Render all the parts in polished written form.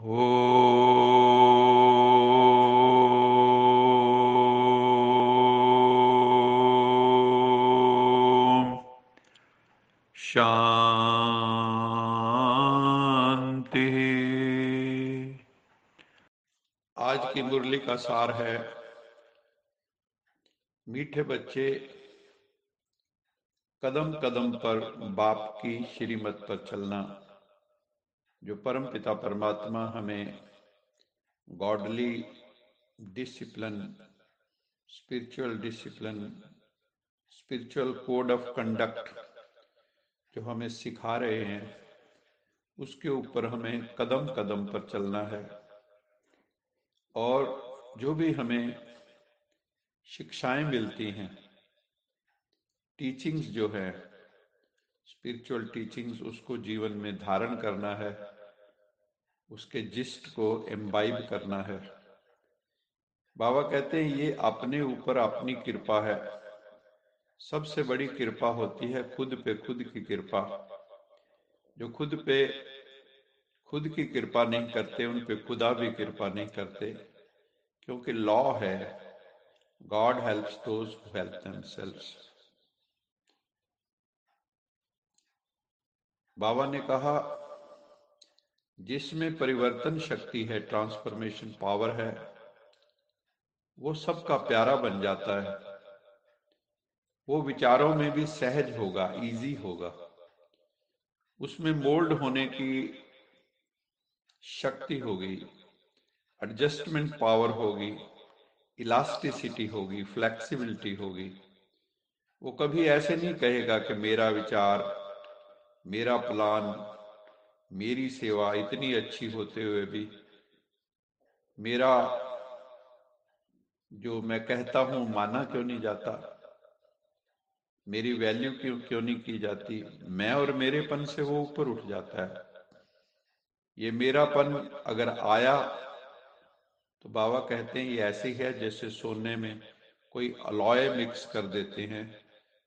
ओम शांति। आज की मुरली का सार है, मीठे बच्चे कदम कदम पर बाप की श्रीमत पर चलना। जो परम पिता परमात्मा हमें godly discipline, spiritual code of conduct जो हमें सिखा रहे हैं, उसके ऊपर हमें कदम कदम पर चलना है। और जो भी हमें शिक्षाएं मिलती हैं, टीचिंग्स जो है, स्पिरिचुअल टीचिंग्स, उसको जीवन में धारण करना है, उसके जिस्ट को एम्बाइब करना है। बाबा कहते हैं ये अपने ऊपर अपनी कृपा है। सबसे बड़ी कृपा होती है खुद पे खुद की कृपा। जो खुद पे खुद की कृपा नहीं करते, उन पे खुदा भी कृपा नहीं करते, क्योंकि लॉ है, God helps those who help themselves. बाबा ने कहा जिसमें परिवर्तन शक्ति है, ट्रांसफॉर्मेशन पावर है, वो सबका प्यारा बन जाता है। वो विचारों में भी सहज होगा, इजी होगा। उसमें मोल्ड होने की शक्ति होगी, एडजस्टमेंट पावर होगी, इलास्टिसिटी होगी, फ्लेक्सिबिलिटी होगी। वो कभी ऐसे नहीं कहेगा कि मेरा विचार, मेरा प्लान, मेरी सेवा इतनी अच्छी होते हुए भी मेरा जो मैं कहता हूं माना क्यों नहीं जाता, मेरी वैल्यू क्यों नहीं की जाती। मैं और मेरेपन से वो ऊपर उठ जाता है। ये मेरापन अगर आया तो बाबा कहते हैं ये ऐसे ही है जैसे सोने में कोई अलॉय मिक्स कर देते हैं,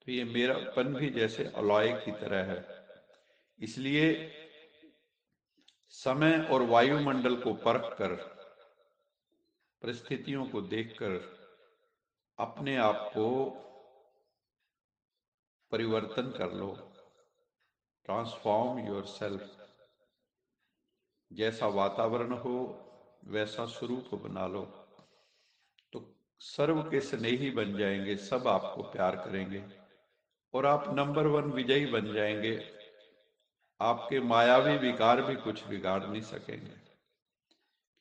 तो ये मेरापन भी जैसे अलॉय की तरह है। इसलिए समय और वायुमंडल को परख कर, परिस्थितियों को देखकर अपने आप को परिवर्तन कर लो, ट्रांसफॉर्म योरसेल्फ। जैसा वातावरण हो वैसा स्वरूप बना लो, तो सर्व के स्नेही बन जाएंगे, सब आपको प्यार करेंगे और आप नंबर 1 विजयी बन जाएंगे। आपके मायावी विकार भी कुछ बिगाड़ नहीं सकेंगे,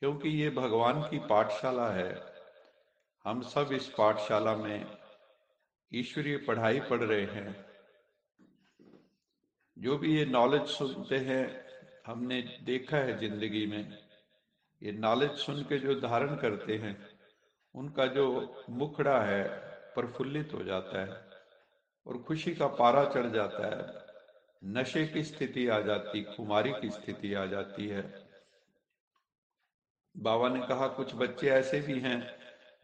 क्योंकि ये भगवान की पाठशाला है। हम सब इस पाठशाला में ईश्वरीय पढ़ाई पढ़ रहे हैं। जो भी ये नॉलेज सुनते हैं, हमने देखा है जिंदगी में, ये नॉलेज सुन के जो धारण करते हैं, उनका जो मुखड़ा है प्रफुल्लित हो जाता है और खुशी का पारा चढ़ जाता है। नशे की स्थिति आ जाती, खुमारी की स्थिति आ जाती है। बाबा ने कहा कुछ बच्चे ऐसे भी हैं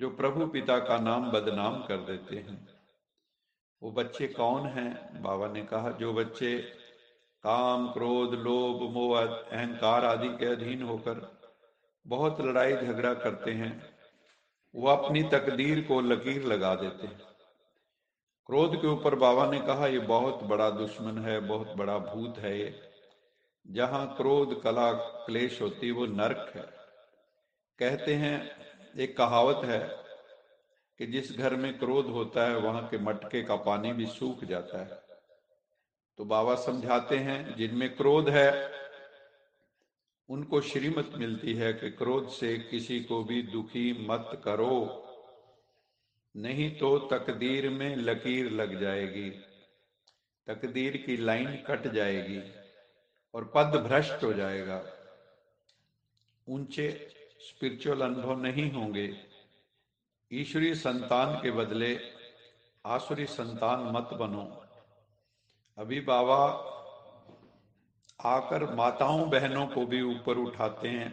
जो प्रभु पिता का नाम बदनाम कर देते हैं। वो बच्चे कौन हैं? बाबा ने कहा जो बच्चे काम, क्रोध, लोभ, मोह, अहंकार आदि के अधीन होकर बहुत लड़ाई झगड़ा करते हैं, वो अपनी तकदीर को लकीर लगा देते हैं। क्रोध के ऊपर बाबा ने कहा ये बहुत बड़ा दुश्मन है, बहुत बड़ा भूत है। ये जहां क्रोध, कला, क्लेश होती है वो नरक है। कहते हैं, एक कहावत है कि जिस घर में क्रोध होता है वहां के मटके का पानी भी सूख जाता है। तो बाबा समझाते हैं जिनमें क्रोध है उनको श्रीमत मिलती है कि क्रोध से किसी को भी दुखी मत करो, नहीं तो तकदीर में लकीर लग जाएगी, तकदीर की लाइन कट जाएगी और पद भ्रष्ट हो जाएगा। ऊंचे स्पिरिचुअल अनुभव नहीं होंगे। ईश्वरीय संतान के बदले आसुरी संतान मत बनो। अभी बाबा आकर माताओं बहनों को भी ऊपर उठाते हैं,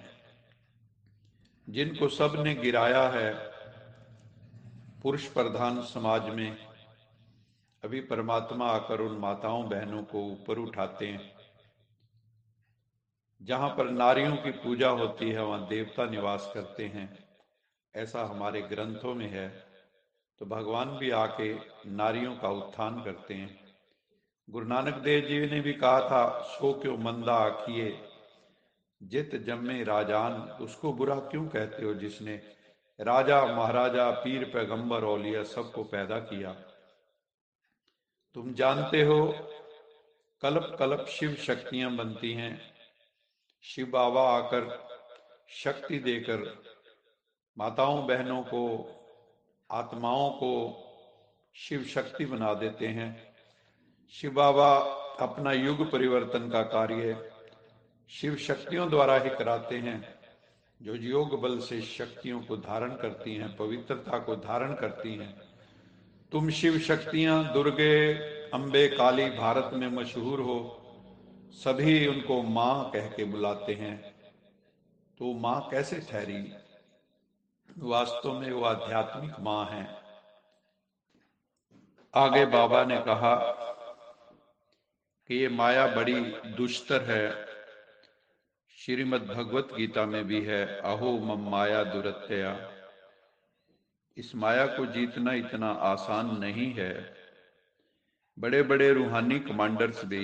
जिनको सब ने गिराया है पुरुष प्रधान समाज में। अभी परमात्मा आकर उन माताओं बहनों को ऊपर उठाते हैं। जहां पर नारियों की पूजा होती है वहां देवता निवास करते हैं, ऐसा हमारे ग्रंथों में है। तो भगवान भी आके नारियों का उत्थान करते हैं। गुरु नानक देव जी ने भी कहा था, सो क्यों मंदा आखिए जित जम्मे राजान। उसको बुरा क्यों कहते हो जिसने राजा महाराजा पीर पैगंबर औलिया सबको पैदा किया। तुम जानते हो कल्प कल्प शिव शक्तियां बनती हैं। शिव बाबा आकर शक्ति देकर माताओं बहनों को, आत्माओं को शिव शक्ति बना देते हैं। शिव बाबा अपना युग परिवर्तन का कार्य शिव शक्तियों द्वारा ही कराते हैं, जो योग बल से शक्तियों को धारण करती हैं, पवित्रता को धारण करती हैं। तुम शिव शक्तियां दुर्गे, अंबे, काली भारत में मशहूर हो, सभी उनको मां कह के बुलाते हैं। तो मां कैसे ठहरी? वास्तव में वो आध्यात्मिक मां है। आगे बाबा ने कहा कि ये माया बड़ी दुष्टर है। श्रीमद् भगवत गीता में भी है, अहो मम माया दुरत्यया। इस माया को जीतना इतना आसान नहीं है। बड़े बड़े रूहानी कमांडर्स भी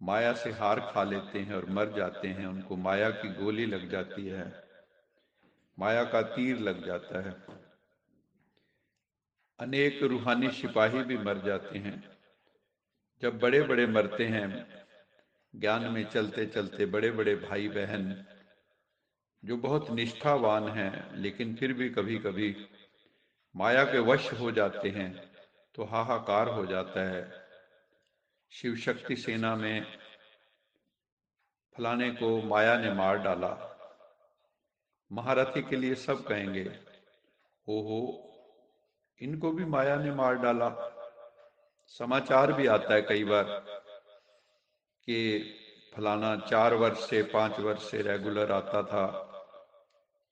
माया से हार खा लेते हैं और मर जाते हैं। उनको माया की गोली लग जाती है, माया का तीर लग जाता है। अनेक रूहानी सिपाही भी मर जाते हैं। जब बड़े बड़े मरते हैं, ज्ञान में चलते चलते बड़े बड़े भाई बहन जो बहुत निष्ठावान हैं, लेकिन फिर भी कभी कभी माया के वश हो जाते हैं, तो हाहाकार हो जाता है। शिव शक्ति सेना में फलाने को माया ने मार डाला। महारथी के लिए सब कहेंगे, हो इनको भी माया ने मार डाला। समाचार भी आता है कई बार कि फलाना 4 वर्ष से 5 वर्ष से रेगुलर आता था,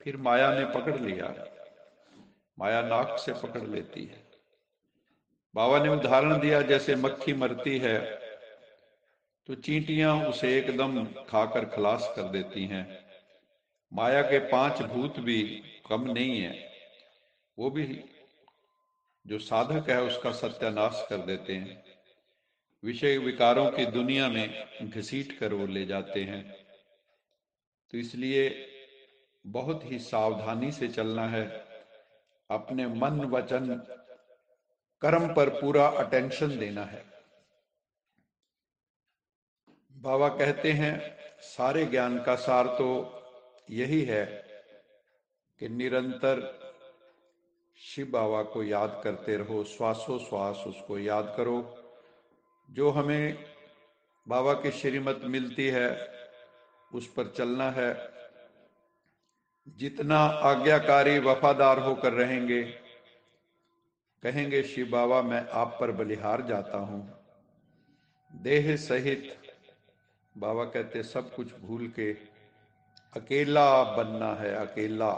फिर माया ने पकड़ लिया। माया नाक से पकड़ लेती है। बाबा ने उदाहरण दिया, जैसे मक्खी मरती है तो चींटियां उसे एकदम खाकर खलास कर देती हैं। माया के 5 भूत भी कम नहीं है, वो भी जो साधक है उसका सत्यानाश कर देते हैं। विषय विकारों की दुनिया में घसीट कर वो ले जाते हैं। तो इसलिए बहुत ही सावधानी से चलना है। अपने मन वचन कर्म पर पूरा अटेंशन देना है। बाबा कहते हैं सारे ज्ञान का सार तो यही है कि निरंतर शिव बाबा को याद करते रहो, श्वासोश्वास उसको याद करो। जो हमें बाबा की श्रीमत मिलती है उस पर चलना है। जितना आज्ञाकारी वफादार होकर रहेंगे, कहेंगे शिव बाबा मैं आप पर बलिहार जाता हूं, देह सहित। बाबा कहते सब कुछ भूल के अकेला बनना है, अकेला।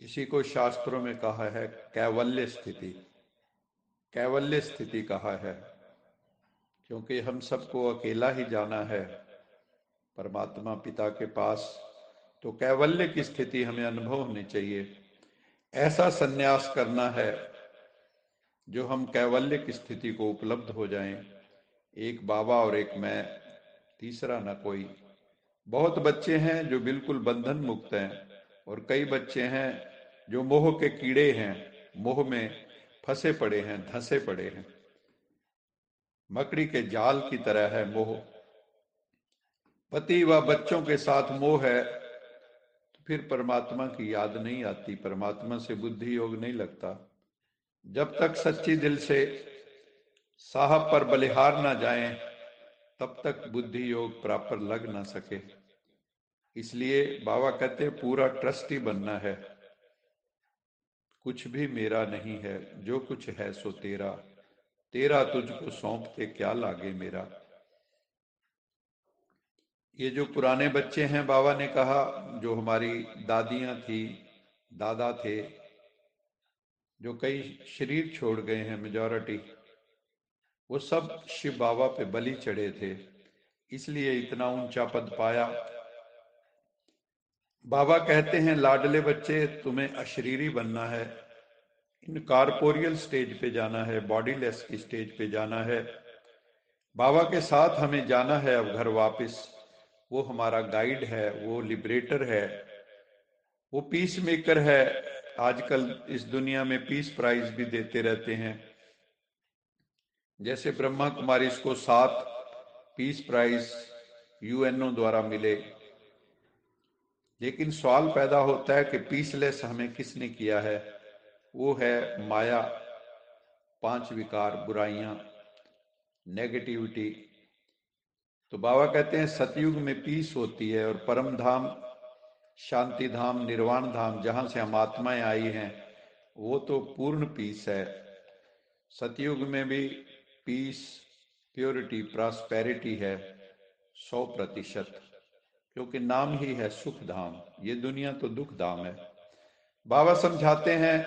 इसी को शास्त्रों में कहा है कैवल्य स्थिति। कैवल्य स्थिति कहा है, क्योंकि हम सबको अकेला ही जाना है परमात्मा पिता के पास। तो कैवल्य की स्थिति हमें अनुभव होनी चाहिए। ऐसा संन्यास करना है जो हम कैवल्य की स्थिति को उपलब्ध हो जाएं। एक बाबा और एक मैं, तीसरा ना कोई। बहुत बच्चे हैं जो बिल्कुल बंधन मुक्त हैं, और कई बच्चे हैं जो मोह के कीड़े हैं, मोह में फंसे पड़े हैं, धंसे पड़े हैं। मकड़ी के जाल की तरह है मोह। पति व बच्चों के साथ मोह है तो फिर परमात्मा की याद नहीं आती, परमात्मा से बुद्धि योग नहीं लगता। जब तक सच्ची दिल से साहब पर बलिहार ना जाएं, तब तक बुद्धि योग प्रॉपर लग ना सके। इसलिए बाबा कहते पूरा ट्रस्टी बनना है। कुछ भी मेरा नहीं है, जो कुछ है सो तेरा, तेरा तुझको सौंपते क्या लागे मेरा। ये जो पुराने बच्चे हैं, बाबा ने कहा जो हमारी दादियां थी, दादा थे, जो कई शरीर छोड़ गए हैं, मेजॉरिटी, वो सब शिव बाबा पे बलि चढ़े थे। इसलिए इतना ऊंचा पद पाया। बाबा कहते हैं, लाडले बच्चे, तुम्हें अशरीरी बनना है, इन कारपोरियल स्टेज पे जाना है, बॉडीलेस की स्टेज पे जाना है। बाबा के साथ हमें जाना है अब घर वापस। वो हमारा गाइड है, वो लिबरेटर है, वो पीस मेकर है। आजकल इस दुनिया में पीस प्राइज भी देते रहते हैं। जैसे ब्रह्मा कुमारी इसको 7 पीस प्राइज यूएनओ द्वारा मिले। लेकिन सवाल पैदा होता है कि पीसलेस हमें किसने किया है? वो है माया, 5 विकार, बुराइयां, नेगेटिविटी। तो बाबा कहते हैं सतयुग में पीस होती है, और परम धाम, शांति धाम, निर्वाण धाम, जहां से हम आत्माएं आई हैं, वो तो पूर्ण पीस है। सतयुग में भी पीस, प्योरिटी, प्रॉस्पेरिटी है 100%, क्योंकि नाम ही है सुख धाम। ये दुनिया तो दुख धाम है। बाबा समझाते हैं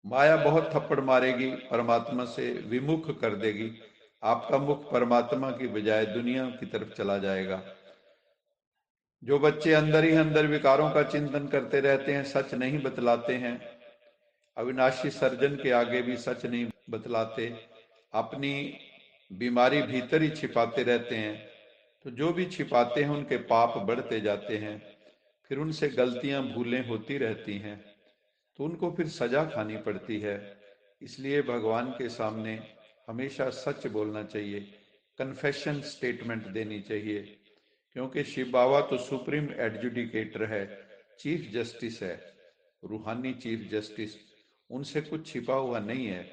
माया बहुत थप्पड़ मारेगी, परमात्मा से विमुख कर देगी। आपका मुख परमात्मा की बजाय दुनिया की तरफ चला जाएगा। जो बच्चे अंदर ही अंदर विकारों का चिंतन करते रहते हैं, सच नहीं बतलाते हैं, अविनाशी सर्जन के आगे भी सच नहीं बतलाते, अपनी बीमारी भीतर ही छिपाते रहते हैं, तो जो भी छिपाते हैं उनके पाप बढ़ते जाते हैं। फिर उनसे गलतियां भूलें होती रहती हैं, तो उनको फिर सजा खानी पड़ती है। इसलिए भगवान के सामने हमेशा सच बोलना चाहिए, कन्फेशन स्टेटमेंट देनी चाहिए, क्योंकि शिव बाबा तो सुप्रीम एडजुडिकेटर है, चीफ जस्टिस है, रूहानी चीफ जस्टिस। उनसे कुछ छिपा हुआ नहीं है।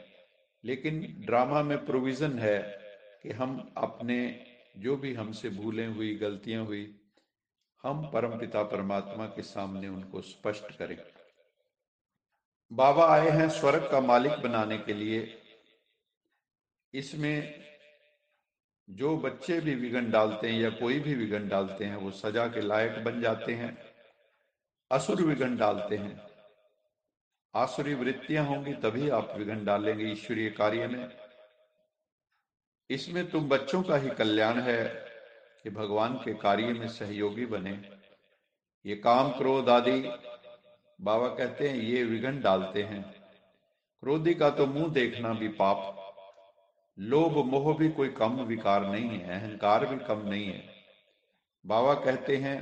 लेकिन ड्रामा में प्रोविजन है कि हम अपने जो भी हमसे भूलें हुई, गलतियां हुई, हम परमपिता परमात्मा के सामने उनको स्पष्ट करें। बाबा आए हैं स्वर्ग का मालिक बनाने के लिए। इसमें जो बच्चे भी विघन डालते हैं या कोई भी विघन डालते हैं, वो सजा के लायक बन जाते हैं। असुर विघन डालते हैं, आसुरी वृत्तियां होंगी तभी आप विघन डालेंगे ईश्वरीय कार्य में। इसमें तुम बच्चों का ही कल्याण है कि भगवान के कार्य में सहयोगी बने। ये काम क्रोध आदि बाबा कहते हैं ये विघन डालते हैं। क्रोधी का तो मुंह देखना भी पाप। लोभ मोह भी कोई कम विकार नहीं है, अहंकार भी कम नहीं है। बाबा कहते हैं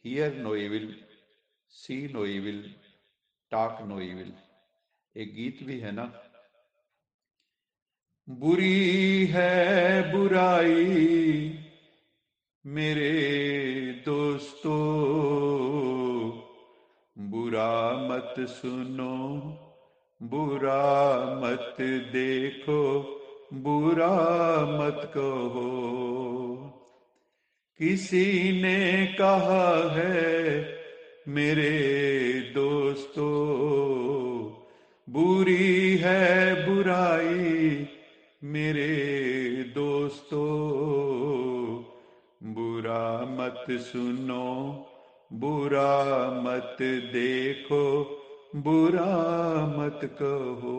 hear no evil, see no evil, talk no evil. एक गीत भी है ना, बुरी है बुराई मेरे दोस्तों, बुरा मत सुनो, बुरा मत देखो, बुरा मत कहो। किसी ने कहा है मेरे दोस्तों, बुरी है बुराई मेरे दोस्तों, बुरा मत सुनो, बुरा मत देखो, बुरा मत कहो।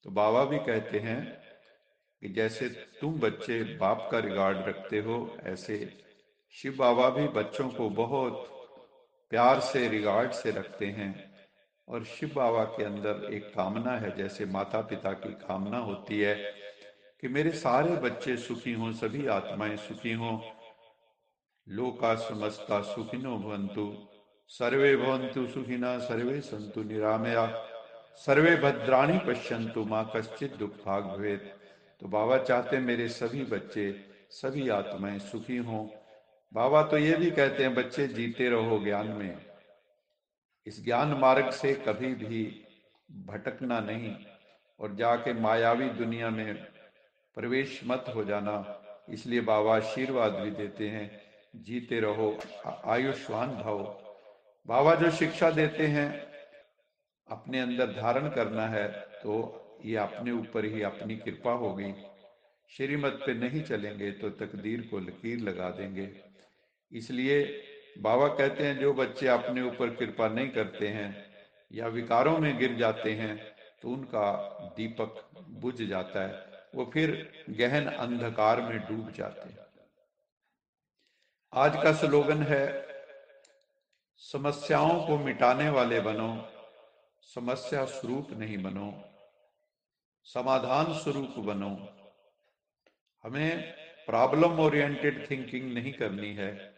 तो बाबा भी कहते हैं कि जैसे तुम बच्चे बाप का रिगार्ड रखते हो, ऐसे शिव बाबा भी बच्चों को बहुत प्यार से, रिगार्ड से रखते हैं। और शिव बाबा के अंदर एक कामना है, जैसे माता पिता की कामना होती है कि मेरे सारे बच्चे सुखी हों, सभी आत्माएं सुखी हों। लोका समस्ता सुखिनो भवन्तु, सर्वे भवन्तु सुखिनः, सर्वे सन्तु निरामया, सर्वे भद्राणि पश्यन्तु, माँ कश्चित् दुःखभाग् भवेत्। तो बाबा चाहते हैं मेरे सभी बच्चे, सभी आत्माएं सुखी हों। बाबा तो ये भी कहते हैं बच्चे जीते रहो ज्ञान में, इस ज्ञान मार्ग से कभी भी भटकना नहीं, और जाके मायावी दुनिया में प्रवेश मत हो जाना। इसलिए बाबा आशीर्वाद भी देते हैं, जीते रहो, आयुष्मान भव। बाबा जो शिक्षा देते हैं अपने अंदर धारण करना है, तो ये अपने ऊपर ही अपनी कृपा होगी। श्रीमत पे नहीं चलेंगे तो तकदीर को लकीर लगा देंगे। इसलिए बाबा कहते हैं जो बच्चे अपने ऊपर कृपा नहीं करते हैं या विकारों में गिर जाते हैं, तो उनका दीपक बुझ जाता है, वो फिर गहन अंधकार में डूब जाते हैं। आज का स्लोगन है, समस्याओं को मिटाने वाले बनो, समस्या स्वरूप नहीं बनो, समाधान स्वरूप बनो। हमें प्रॉब्लम ओरिएंटेड थिंकिंग नहीं करनी है,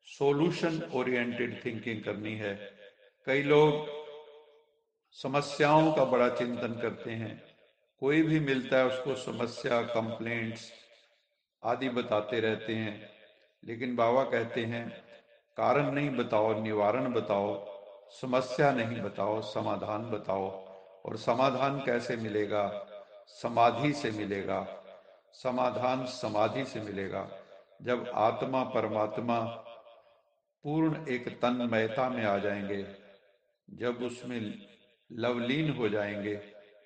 सॉल्यूशन ओरिएंटेड थिंकिंग करनी है। कई लोग समस्याओं का बड़ा चिंतन करते हैं, कोई भी मिलता है उसको समस्या, कंप्लेंट्स आदि बताते रहते हैं। लेकिन बाबा कहते हैं, कारण नहीं बताओ, निवारण बताओ, समस्या नहीं बताओ, समाधान बताओ। और समाधान कैसे मिलेगा? समाधि से मिलेगा। समाधान समाधि से मिलेगा। जब आत्मा परमात्मा पूर्ण एक तन्मयता में आ जाएंगे, जब उसमें लवलीन हो जाएंगे,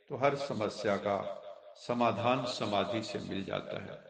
तो हर समस्या का समाधान समाधि से मिल जाता है।